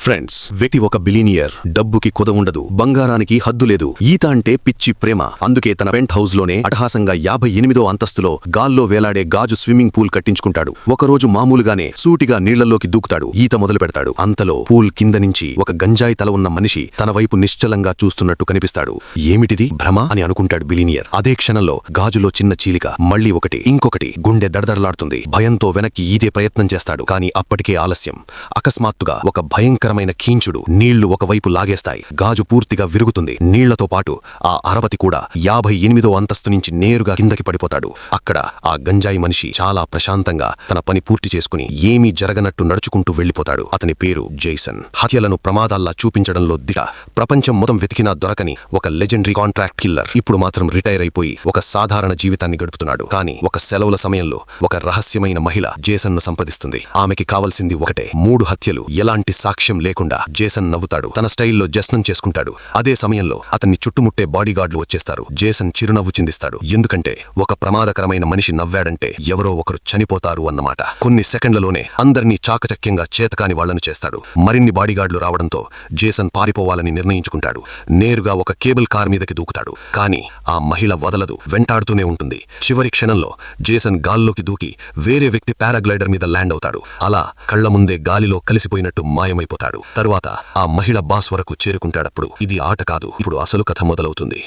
Friends, వ్యక్తి ఒక billionaire. డబ్బుకి కొద ఉండదు, బంగారానికి హద్దు లేదు. ఈత అంటే పిచ్చి ప్రేమ. అందుకే తన పెంట్ హౌస్ లోనే అటహాసంగా 58వ అంతస్తులో గాల్లో వేలాడే గాజు స్విమ్మింగ్ పూల్ కట్టించుకుంటాడు. ఒకరోజు మామూలుగానే సూటిగా నీళ్లలోకి దూకుతాడు. ఈత మొదలు పెడతాడు. అంతలో పూల్ కింద నుంచి ఒక గంజాయి తల ఉన్న మనిషి తన వైపు నిశ్చలంగా చూస్తున్నట్టు కనిపిస్తాడు. ఏమిటిది, భ్రమ అని అనుకుంటాడు బిలీనియర్. అదే క్షణంలో గాజులో చిన్న చీలిక, మళ్లీ ఒకటి, ఇంకొకటి. గుండె దడదడలాడుతుంది. భయంతో వెనక్కి ఈదే ప్రయత్నం చేస్తాడు. కాని అప్పటికే ఆలస్యం. అకస్మాత్తుగా ఒక భయంకరమైన కీంచుడు. నీళ్లు ఒకవైపు లాగేస్తాయి. గాజు పూర్తిగా విరుగుతుంది. నీళ్లతో పాటు ఆ అరవతి కూడా 58వ అంతస్తు నుంచి నేరుగా కిందకి పడిపోతాడు. అక్కడ ఆ గంజాయి మనిషి చాలా ప్రశాంతంగా తన పని పూర్తి చేసుకుని ఏమీ జరగనట్టు నడుచుకుంటూ వెళ్లిపోతాడు. అతని పేరు జేసన్. హత్యలను ప్రమాదాల్లా చూపించడంలో దిట. ప్రపంచం మొత్తం వెతికినా దొరకని ఒక లెజెండరీ కాంట్రాక్ట్ కిల్లర్. ఇప్పుడు మాత్రం రిటైర్ అయిపోయి ఒక సాధారణ జీవితాన్ని గడుపుతున్నాడు. కానీ ఒక సెలవుల సమయంలో ఒక రహస్యమైన మహిళ జేసన్ ను సంప్రదిస్తుంది. ఆమెకి కావలసింది ఒకటే, 3 హత్యలు. ఎలాంటి సాక్ష్యం లేకుండా జేసన్ నవ్వుతాడు. తన స్టైల్లో జస్నం చేసుకుంటాడు. అదే సమయంలో అతన్ని చుట్టుముట్టే బాడీగార్డులు వచ్చేస్తారు. జేసన్ చిరునవ్వు చిందిస్తాడు. ఎందుకంటే ఒక ప్రమాదకరమైన మనిషి నవ్వాడంటే ఎవరో ఒకరు చనిపోతారు అన్నమాట. కొన్ని సెకండ్లలోనే అందర్నీ చాకచక్యంగా చేతకాని వాళ్లను చేస్తాడు. మరిన్ని బాడీగార్డులు రావడంతో జేసన్ పారిపోవాలని నిర్ణయించుకుంటాడు. నేరుగా ఒక కేబుల్ కార్ మీదకి దూకుతాడు. కానీ ఆ మహిళ వదలదు, వెంటాడుతూనే ఉంటుంది. చివరి క్షణంలో జేసన్ గాల్లోకి దూకి వేరే వ్యక్తి పారాగ్లైడర్ మీద ల్యాండ్ అవుతాడు. అలా కళ్ల ముందే గాలిలో కలిసిపోయినట్టు మాయమైపోతాడు. తరువాత ఆ మహిళ బాస్ వరకు చేరుకుంటాడప్పుడు ఇది ఆట కాదు, ఇప్పుడు అసలు కథ మొదలవుతుంది.